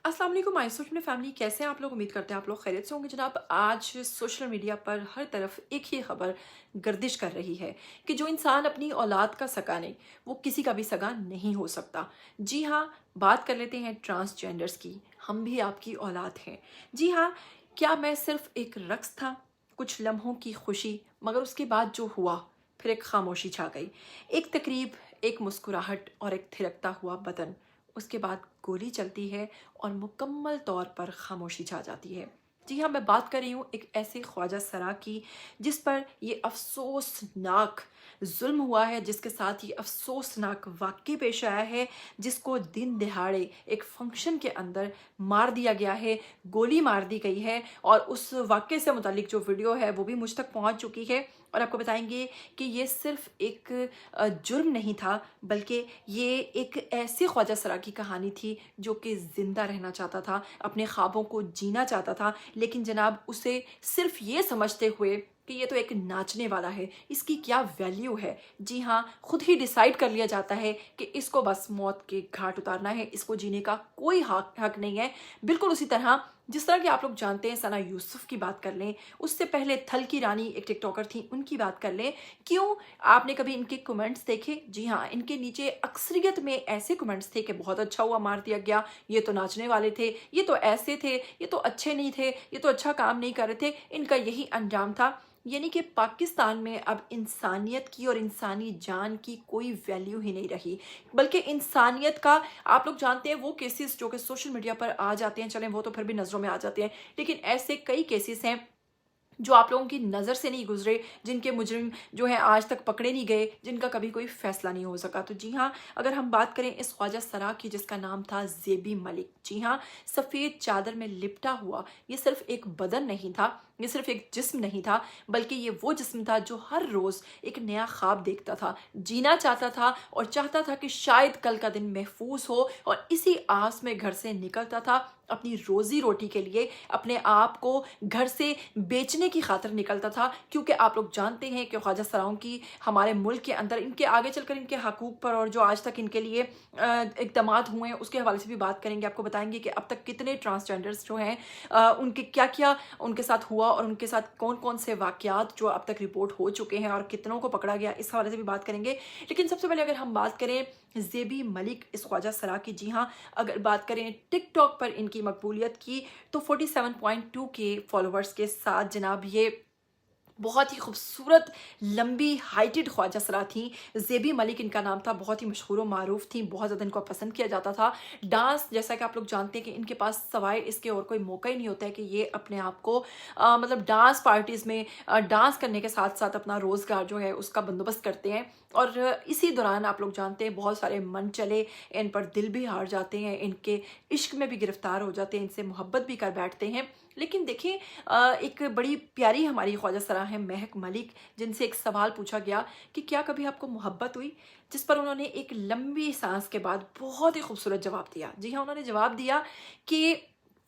अस्सलाम वालेकुम my social family, कैसे हैं आप लोग? उम्मीद करते हैं आप लोग खैरियत से होंगे जनाब। आज सोशल मीडिया पर हर तरफ एक ही खबर गर्दिश कर रही है कि जो इंसान अपनी औलाद का सगा नहीं, वो किसी का भी सगा नहीं हो सकता। जी हाँ, बात कर लेते हैं ट्रांसजेंडर्स की। हम भी आपकी औलाद हैं। जी हाँ, क्या मैं सिर्फ एक रक्स था, कुछ लम्हों की खुशी, मगर उसके बाद जो हुआ फिर एक खामोशी छा गई। एक तकरीब, एक मुस्कुराहट और एक थिरकता हुआ बदन। उसके बाद गोली चलती है और मुकम्मल तौर पर खामोशी छा जाती है। जी हाँ, मैं बात कर रही हूँ एक ऐसे ख्वाजा सरा की जिस पर ये अफसोसनाक जुल्म हुआ है, जिसके साथ ये अफसोसनाक वाक़या पेश आया है, जिसको दिन दिहाड़े एक फंक्शन के अंदर मार दिया गया है, गोली मार दी गई है। और उस वाक़ये से मुतालिक जो वीडियो है वो भी मुझ तक पहुँच चुकी है। और आपको बताएंगे कि ये सिर्फ एक जुर्म नहीं था, बल्कि ये एक ऐसे ख्वाजा सरा की कहानी थी जो कि ज़िंदा रहना चाहता था, अपने ख्वाबों को जीना चाहता था, लेकिन जनाब उसे सिर्फ ये समझते हुए कि ये तो एक नाचने वाला है, इसकी क्या वैल्यू है। जी हाँ, खुद ही डिसाइड कर लिया जाता है कि इसको बस मौत के घाट उतारना है, इसको जीने का कोई हक नहीं है। बिल्कुल उसी तरह जिस तरह कि आप लोग जानते हैं, सना यूसुफ की बात कर लें, उससे पहले थल की रानी एक टिकटॉकर थी, उनकी बात कर लें। क्यों, आपने कभी इनके कमेंट्स देखे? जी हाँ, इनके नीचे अक्सरियत में ऐसे कमेंट्स थे कि बहुत अच्छा हुआ मार दिया गया, ये तो नाचने वाले थे, ये तो ऐसे थे, ये तो अच्छे नहीं थे, ये तो अच्छा काम नहीं कर रहे थे, इनका यही अंजाम था। यानी कि पाकिस्तान में अब इंसानियत की और इंसानी जान की कोई वैल्यू ही नहीं रही, बल्कि इंसानियत का, आप लोग जानते हैं वो केसेस जो कि सोशल मीडिया पर आ जाते हैं, चलें वो तो फिर भी नज़रों में आ जाते हैं, लेकिन ऐसे कई केसेस हैं जो आप लोगों की नज़र से नहीं गुजरे, जिनके मुजरिम जो है आज तक पकड़े नहीं गए, जिनका कभी कोई फैसला नहीं हो सका। तो जी हाँ, अगर हम बात करें इस ख्वाजा सरा की जिसका नाम था ज़ेबी मलिक, जी हाँ, सफ़ेद चादर में लिपटा हुआ ये सिर्फ एक बदन नहीं था, ये सिर्फ एक जिस्म नहीं था, बल्कि ये वो जिस्म था जो हर रोज़ एक नया ख्वाब देखता था, जीना चाहता था और चाहता था कि शायद कल का दिन महफूज हो, और इसी आस में घर से निकलता था अपनी रोजी रोटी के लिए, अपने आप को घर से बेचने की खातिर निकलता था। क्योंकि आप लोग जानते हैं कि ख्वाजा सराओं की हमारे मुल्क के अंदर इनके आगे चलकर इनके हकूक़ पर और जो आज तक इनके लिए इक़दामात हुए हैं उसके हवाले से भी बात करेंगे। आपको बताएंगे कि अब तक कितने ट्रांसजेंडर्स जो हैं उनके क्या क्या उनके साथ हुआ और उनके साथ कौन कौन से वाक़यात जो अब तक रिपोर्ट हो चुके हैं और कितनों को पकड़ा गया, इस हवाले से भी बात करेंगे। लेकिन सबसे पहले अगर हम बात करें ज़ेबी मलिक इस ख्वाजा सरा की, जी हाँ, अगर बात करें टिकटॉक पर इनकी मकबूलियत की तो 47.2 के फॉलोअर्स के साथ जनाब ये बहुत ही खूबसूरत लंबी हाइटेड ख्वाजा सरा थी। ज़ेबी मलिक इनका नाम था, बहुत ही मशहूर व मारूफ थी, बहुत ज़्यादा इनको पसंद किया जाता था। डांस, जैसा कि आप लोग जानते हैं कि इनके पास सवाए इसके और कोई मौका ही नहीं होता है कि ये अपने आप को मतलब डांस पार्टीज़ में डांस करने के साथ साथ अपना रोज़गार जो है उसका बंदोबस्त करते हैं। और इसी दौरान आप लोग जानते हैं बहुत सारे मन चले इन पर दिल भी हार जाते हैं, इनके इश्क में भी गिरफ्तार हो जाते हैं, इनसे मोहब्बत भी कर बैठते हैं। लेकिन देखिए, एक बड़ी प्यारी हमारी ख्वाजा सरा है महक मलिक, जिनसे एक सवाल पूछा गया कि क्या कभी आपको मोहब्बत हुई, जिस पर उन्होंने एक लंबी सांस के बाद बहुत ही खूबसूरत जवाब दिया। जी हाँ, उन्होंने जवाब दिया कि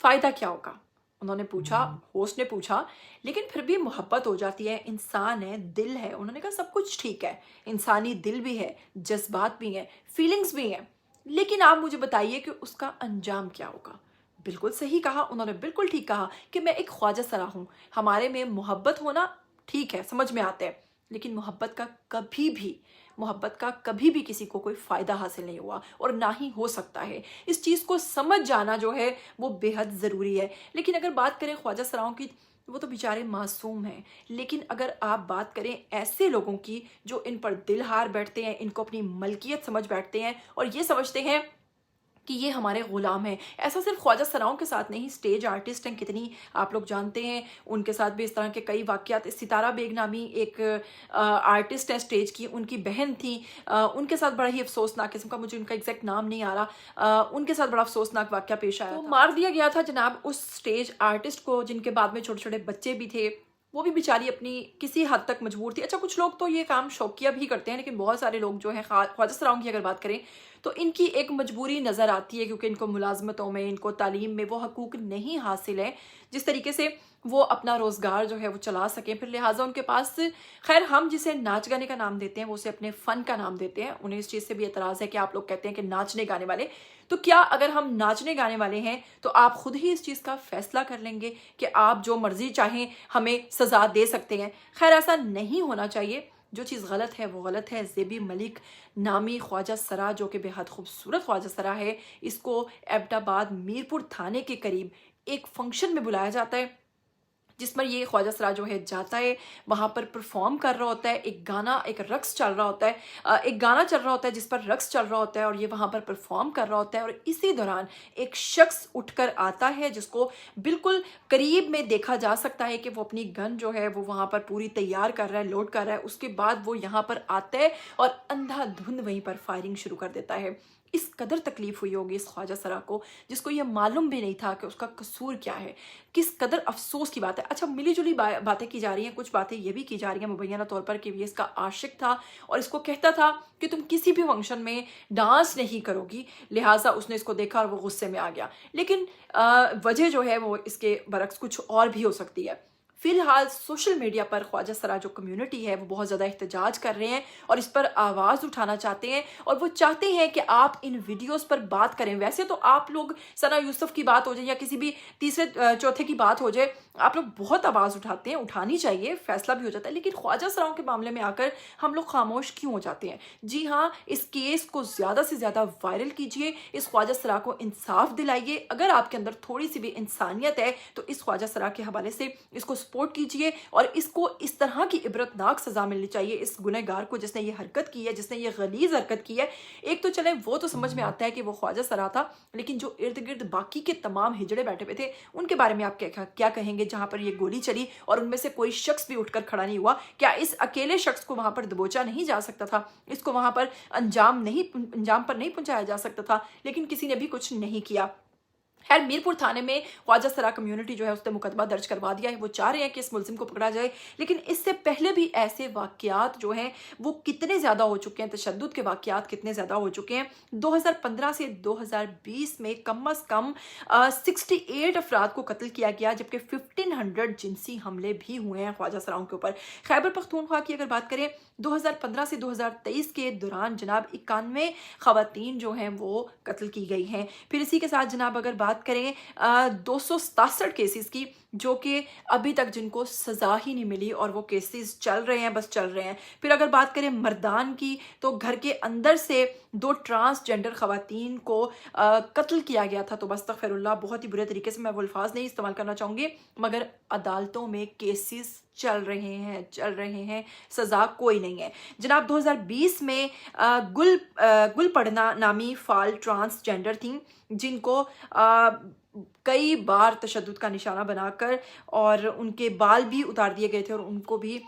फ़ायदा क्या होगा। उन्होंने पूछा, होस्ट ने पूछा, लेकिन फिर भी मोहब्बत हो जाती है, इंसान है, दिल है। उन्होंने कहा सब कुछ ठीक है, इंसानी दिल भी है, जज्बात भी हैं, फीलिंग्स भी हैं, लेकिन आप मुझे बताइए कि उसका अंजाम क्या होगा। बिल्कुल सही कहा उन्होंने, बिल्कुल ठीक कहा कि मैं एक ख्वाजा सरा हूँ, हमारे में मोहब्बत होना ठीक है, समझ में आता है, लेकिन मोहब्बत का कभी भी किसी को कोई फ़ायदा हासिल नहीं हुआ और ना ही हो सकता है। इस चीज़ को समझ जाना जो है वो बेहद ज़रूरी है। लेकिन अगर बात करें ख्वाजा सराओं की, वो तो बेचारे मासूम हैं, लेकिन अगर आप बात करें ऐसे लोगों की जो इन पर दिल हार बैठते हैं, इनको अपनी मलकियत समझ बैठते हैं और ये समझते हैं कि ये हमारे ग़ुलाम हैं। ऐसा सिर्फ ख्वाजा सराओं के साथ नहीं, स्टेज आर्टिस्ट हैं कितनी, आप लोग जानते हैं, उनके साथ भी इस तरह के कई वाक़यात। सितारा बेग नामी एक आर्टिस्ट है स्टेज की, उनकी बहन थी, उनके साथ बड़ा ही अफसोसनाक किस्म का, मुझे उनका एग्जैक्ट नाम नहीं आ रहा, उनके साथ बड़ा अफसोसनाक वाक़या पेश आया, तो मार दिया गया था जनाब उस स्टेज आर्टिस्ट को, जिनके बाद में छोटे छोटे बच्चे भी थे। वो भी बेचारी अपनी किसी हद तक मजबूर थी। अच्छा, कुछ लोग तो ये काम शौकिया भी करते हैं, लेकिन बहुत सारे लोग जो हैं, ख्वाजा सराओं की अगर बात करें تو ان کی ایک مجبوری نظر آتی ہے کیونکہ ان کو ملازمتوں میں، ان کو تعلیم میں وہ حقوق نہیں حاصل ہیں جس طریقے سے وہ اپنا روزگار جو ہے وہ چلا سکیں. پھر لہٰذا ان کے پاس، خیر ہم جسے ناچ گانے کا نام دیتے ہیں وہ اسے اپنے فن کا نام دیتے ہیں. انہیں اس چیز سے بھی اعتراض ہے کہ آپ لوگ کہتے ہیں کہ ناچنے گانے والے. تو کیا اگر ہم ناچنے گانے والے ہیں تو آپ خود ہی اس چیز کا فیصلہ کر لیں گے کہ آپ جو مرضی چاہیں ہمیں سزا دے سکتے ہیں؟ خیر ایسا نہیں ہونا چاہیے. جو چیز غلط ہے وہ غلط ہے. زیبی ملک نامی خواجہ سرا جو کہ بے حد خوبصورت خواجہ سرا ہے، اس کو ایبٹ آباد میرپور تھانے کے قریب ایک فنکشن میں بلایا جاتا ہے جس پر یہ خواجہ سرا جو ہے جاتا ہے، وہاں پر پرفارم کر رہا ہوتا ہے. ایک رقص چل رہا ہوتا ہے، ایک گانا چل رہا ہوتا ہے جس پر رقص چل رہا ہوتا ہے اور یہ وہاں پر پرفارم کر رہا ہوتا ہے. اور اسی دوران ایک شخص اٹھ کر آتا ہے جس کو بالکل قریب میں دیکھا جا سکتا ہے کہ وہ اپنی گن جو ہے وہ وہاں پر پوری تیار کر رہا ہے، لوڈ کر رہا ہے. اس کے بعد وہ یہاں پر آتا ہے اور اندھا دھند وہیں پر فائرنگ شروع کر دیتا ہے. اس قدر تکلیف ہوئی ہوگی اس خواجہ سرا کو، جس کو یہ معلوم بھی نہیں تھا کہ اس کا قصور کیا ہے. کس قدر افسوس کی بات ہے. اچھا ملی جلی باتیں کی جا رہی ہیں، کچھ باتیں یہ بھی کی جا رہی ہیں مبینہ طور پر کہ یہ اس کا عاشق تھا اور اس کو کہتا تھا کہ تم کسی بھی فنکشن میں ڈانس نہیں کرو گی، لہٰذا اس نے اس کو دیکھا اور وہ غصے میں آ گیا. لیکن وجہ جو ہے وہ اس کے برعکس کچھ اور بھی ہو سکتی ہے. فی الحال سوشل میڈیا پر خواجہ سرا جو کمیونٹی ہے وہ بہت زیادہ احتجاج کر رہے ہیں اور اس پر آواز اٹھانا چاہتے ہیں اور وہ چاہتے ہیں کہ آپ ان ویڈیوز پر بات کریں. ویسے تو آپ لوگ ثنا یوسف کی بات ہو جائے یا کسی بھی تیسرے چوتھے کی بات ہو جائے، آپ لوگ بہت آواز اٹھاتے ہیں، اٹھانی چاہیے، فیصلہ بھی ہو جاتا ہے. لیکن خواجہ سراؤں کے معاملے میں آ کر ہم لوگ خاموش کیوں ہو جاتے ہیں؟ جی ہاں، اس کیس کو زیادہ سے زیادہ وائرل کیجیے، اس خواجہ سرا کو انصاف دلائیے. اگر آپ کے اندر تھوڑی سی بھی انسانیت ہے تو اس خواجہ سرا کے حوالے سے اس کو سپورٹ کیجیے اور اس کو اس طرح کی عبرتناک سزا ملنی چاہیے اس گنہگار کو جس نے یہ حرکت کی ہے، جس نے یہ غلیظ حرکت کی ہے. ایک تو چلیں وہ تو سمجھ میں آتا ہے کہ وہ خواجہ سرا تھا، لیکن جو ارد گرد باقی کے تمام ہجڑے بیٹھے ہوئے تھے ان کے بارے میں آپ کیا کہیں گے جہاں پر یہ گولی چلی اور ان میں سے کوئی شخص بھی اٹھ کر کھڑا نہیں ہوا؟ کیا اس اکیلے شخص کو وہاں پر دبوچا نہیں جا سکتا تھا؟ اس کو وہاں پر انجام پر نہیں پہنچایا جا سکتا تھا؟ لیکن کسی نے بھی کچھ نہیں کیا. خیر میرپور تھانے میں خواجہ سرا کمیونٹی جو ہے اس نے مقدمہ درج کروا دیا ہے. وہ چاہ رہے ہیں کہ اس ملزم کو پکڑا جائے، لیکن اس سے پہلے بھی ایسے واقعات جو ہیں وہ کتنے زیادہ ہو چکے ہیں، تشدد کے واقعات کتنے زیادہ ہو چکے ہیں. 2015 سے 2020 میں کم از کم 68 افراد کو قتل کیا گیا، جبکہ 1500 جنسی حملے بھی ہوئے ہیں خواجہ سراؤں کے اوپر. خیبر پختونخوا کی اگر بات کریں 2015 سے 2023 کے دوران جناب 91 خواتین جو ہیں وہ قتل کی گئی ہیں. پھر اسی کے ساتھ جناب اگر بات کریں 267 کیسز کی جو کہ ابھی تک جن کو سزا ہی نہیں ملی اور وہ کیسز چل رہے ہیں، بس چل رہے ہیں. پھر اگر بات کریں مردان کی تو گھر کے اندر سے 2 ٹرانسجنڈر خواتین کو قتل کیا گیا تھا. تو بستغفر اللہ، بہت ہی برے طریقے سے میں وہ الفاظ نہیں استعمال کرنا چاہوں گی، مگر عدالتوں میں کیسز چل رہے ہیں، سزا کوئی نہیں ہے. جناب 2020 میں گل پڑنا نامی فال ٹرانسجنڈر تھیں جن کو کئی بار تشدد کا نشانہ بنا کر اور ان کے بال بھی اتار دیے گئے تھے اور ان کو بھی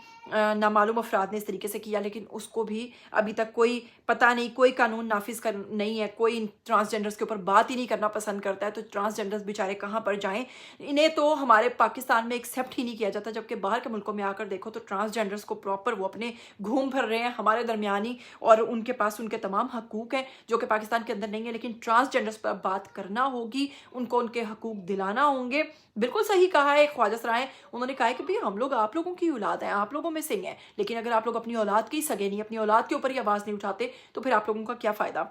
نامعلوم افراد نے اس طریقے سے کیا، لیکن اس کو بھی ابھی تک کوئی پتہ نہیں، کوئی قانون نافذ نہیں ہے، کوئی ٹرانسجنڈرز کے اوپر بات ہی نہیں کرنا پسند کرتا ہے. تو ٹرانسجنڈرز بیچارے کہاں پر جائیں؟ انہیں تو ہمارے پاکستان میں ایکسیپٹ ہی نہیں کیا جاتا، جبکہ باہر کے ملکوں میں آ کر دیکھو تو ٹرانسجنڈرز کو پراپر وہ اپنے گھوم پھر رہے ہیں ہمارے درمیانی، اور ان کے پاس ان کے تمام حقوق ہیں جو کہ پاکستان کے اندر نہیں ہے. لیکن ٹرانسجنڈرز پر بات کرنا ہوگی، ان کو ان کے حقوق دلانا ہوں گے. بالکل صحیح کہا ہے خواجہ سرا ہیں، انہوں نے کہا ہے کہ بھئی ہم لوگ آپ لوگوں کی اولاد ہیں، آپ لوگوں میں سے ہی ہیں، لیکن اگر آپ لوگ اپنی اولاد کی سگے نہیں، اپنی اولاد کے اوپر ہی آواز نہیں اٹھاتے تو پھر آپ لوگوں کا کیا فائدہ؟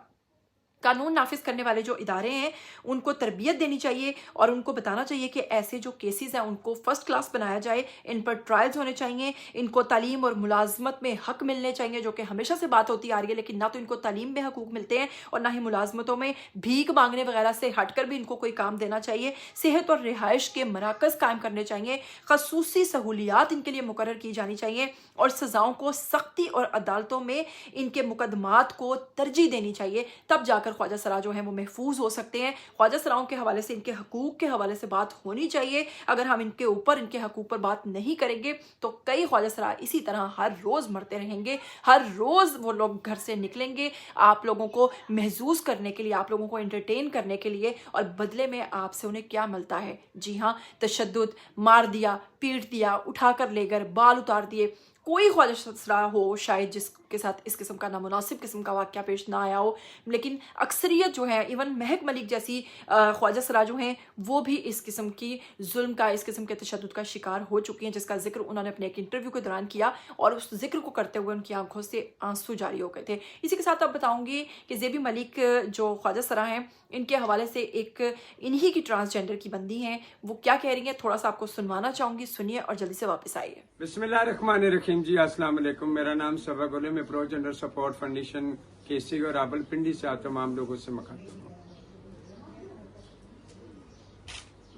قانون نافذ کرنے والے جو ادارے ہیں ان کو تربیت دینی چاہیے اور ان کو بتانا چاہیے کہ ایسے جو کیسز ہیں ان کو فرسٹ کلاس بنایا جائے، ان پر ٹرائلز ہونے چاہیے، ان کو تعلیم اور ملازمت میں حق ملنے چاہیے، جو کہ ہمیشہ سے بات ہوتی آ رہی ہے. لیکن نہ تو ان کو تعلیم میں حقوق ملتے ہیں اور نہ ہی ملازمتوں میں بھیک مانگنے وغیرہ سے ہٹ کر بھی ان کو کوئی کام دینا چاہیے. صحت اور رہائش کے مراکز قائم کرنے چاہیے، خصوصی سہولیات ان کے لیے مقرر کی جانی چاہیے اور سزاؤں کو سختی اور عدالتوں میں ان کے مقدمات کو ترجیح دینی چاہیے. تب جا کر خواجہ سرا جو ہیں وہ محفوظ ہو سکتے ہیں. خواجہ سراؤں کے حوالے سے، ان کے حقوق کے حوالے سے بات ہونی چاہیے. اگر ہم ان کے اوپر، ان کے حقوق پر بات نہیں کریں گے تو کئی خواجہ سرا اسی طرح ہر روز مرتے رہیں گے. ہر روز وہ لوگ گھر سے نکلیں گے آپ لوگوں کو محظوظ کرنے کے لیے، آپ لوگوں کو انٹرٹین کرنے کے لیے، اور بدلے میں آپ سے انہیں کیا ملتا ہے؟ جی ہاں، تشدد، مار دیا، پیٹ دیا، اٹھا کر لے کر بال اتار دیے. कोई ख्वाजा सरा हो शायद जिसके साथ इस किस्म का नामुनासिब किस्म का वाक़या पेश ना आया हो, लेकिन अक्सरियत जो है इवन महक मलिक जैसी ख्वाजा सरा जो हैं वो भी इस किस्म की जुल्म का, इस किस्म के तशद्दुद का शिकार हो चुकी हैं, जिसका जिक्र उन्होंने अपने एक इंटरव्यू के दौरान किया और उस जिक्र को करते हुए उनकी आंखों से आंसू जारी हो गए थे। इसी के साथ अब बताऊंगी कि ज़ेबी मलिक जो ख्वाजा सरा हैं, इनके हवाले से एक इन्हीं की ट्रांसजेंडर की बंदी हैं, वो क्या कह रही हैं थोड़ा सा आपको सुनवाना चाहूँगी, सुनिए और जल्दी से वापस आइए। बिस्मिल्लाहिर्रहमानिर्रहीम जी, अस्सलाम वालेकुम। मेरा नाम सबा गुल है। मैं प्रो जेंडर सपोर्ट फाउंडेशन केसी और रावलपिंडी से तमाम लोगों से मुखातिब हूँ।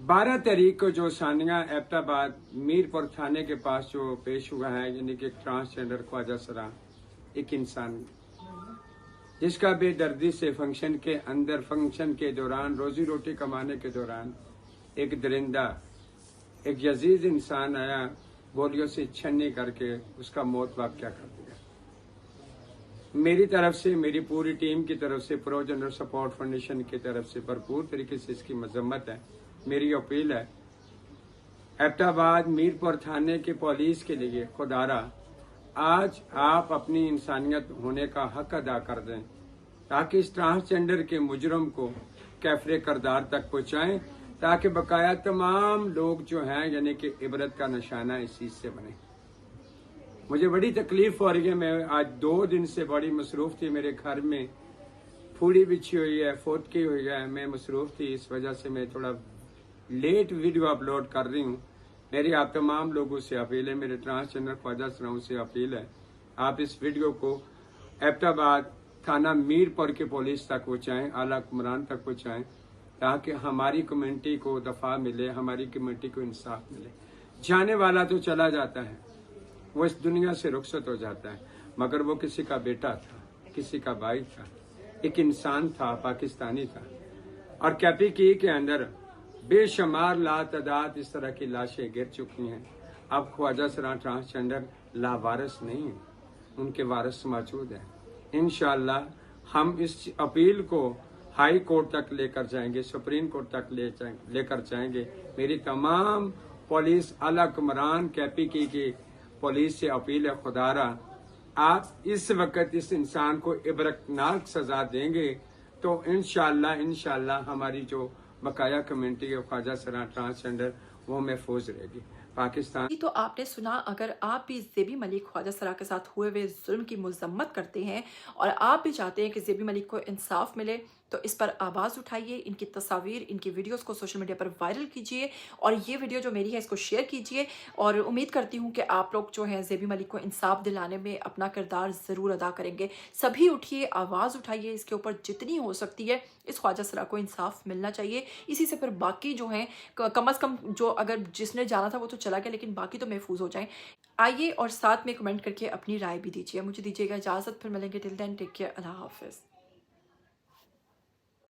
12 तारीख को जो सानिया एबटाबाद मीरपुर थाने के पास जो पेश हुआ है, यानी कि ट्रांसजेंडर ख्वाजा सरा, एक इंसान जिसका बेदर्दी से फंक्शन के दौरान रोजी रोटी कमाने के दौरान एक दरिंदा, एक यजीज इंसान आया, गोलियों से छन्नी करके उसका मौत वाक़या कर दिया। मेरी तरफ से, मेरी पूरी टीम की तरफ से, प्रो जेंडर सपोर्ट फाउंडेशन की तरफ से भरपूर तरीके से इसकी मजम्मत है। मेरी अपील है एबटाबाद मीरपुर थाने के पुलिस के लिए, खुदारा आज आप अपनी इंसानियत होने का हक अदा कर दें ताकि इस ट्रांसजेंडर के मुजरम को कैफरे करदार तक पहुंचाएं, ताकि बकाया तमाम लोग जो हैं यानी कि इबरत का निशाना इस चीज से बने। मुझे बड़ी तकलीफ हो रही है। मैं आज 2 दिन से बड़ी मसरूफ थी, मेरे घर में फूड़ी बिछी हुई है, फोटकी हुई है, मैं मसरूफ थी, इस वजह से मैं थोड़ा लेट वीडियो अपलोड कर रही हूँ। मेरी आप तमाम लोगों से अपील है, मेरे ट्रांसजेंडर ख्वाजा सराओं से अपील है, आप इस वीडियो को एबटाबाद थाना मीरपुर के पुलिस तक पहुँचाएँ, आला हुक्मरान तक पहुँचाएँ, ताकि हमारी कम्युनिटी को दफा मिले, हमारी कम्युनिटी को इंसाफ मिले। जाने वाला तो चला जाता है, वो इस दुनिया से रुखसत हो जाता है, मगर वो किसी का बेटा था, किसी का भाई था, एक इंसान था, पाकिस्तानी था। और कैपी के अंदर बेशुमार लातदाद इस तरह की लाशें गिर चुकी हैं। अब ख्वाजा सरा ट्रांसजेंडर लावारिस नहीं है, उनके वारिस मौजूद हैं। इंशाअल्लाह हम इस अपील को हाई कोर्ट तक लेकर जाएंगे, सुप्रीम कोर्ट तक लेकर जाएंगे। मेरी तमाम पुलिस आला हुक्मरान कैपी की पुलिस से अपील है, खुदारा आप इस वक्त इस इंसान को इबरतनाक सजा देंगे तो इंशाअल्लाह हमारी जो बकाया कम्युनिटी है ख्वाजा सरा ट्रांसजेंडर वो महफूज रहेगी। पाकिस्तान तो आपने सुना, अगर आप भी ज़ेबी मलिक ख्वाजा सरा के साथ हुए हुए जुल्म की मजम्मत करते हैं और आप भी चाहते हैं कि ज़ेबी मलिक को इंसाफ मिले, तो इस पर आवाज़ उठाइए, इनकी तस्वीर, इनकी वीडियोस को सोशल मीडिया पर वायरल कीजिए और ये वीडियो जो मेरी है इसको शेयर कीजिए। और उम्मीद करती हूँ कि आप लोग जो हैं ज़ेबी मलिक को इंसाफ दिलाने में अपना किरदार ज़रूर अदा करेंगे। सभी उठिए, आवाज़ उठाइए, इसके ऊपर जितनी हो सकती है इस ख्वाजा सरा को इंसाफ मिलना चाहिए। इसी से फिर बाकी जो हैं कम अज़ कम, जो अगर जिसने जाना था वो तो चला गया, लेकिन बाकी तो महफूज हो जाएं। आइए और साथ में कमेंट करके अपनी राय भी दीजिए। मुझे दीजिएगा इजाज़त, फिर मिलेंगे। टिल देन टेक केयर, अल्लाह हाफ़िज़।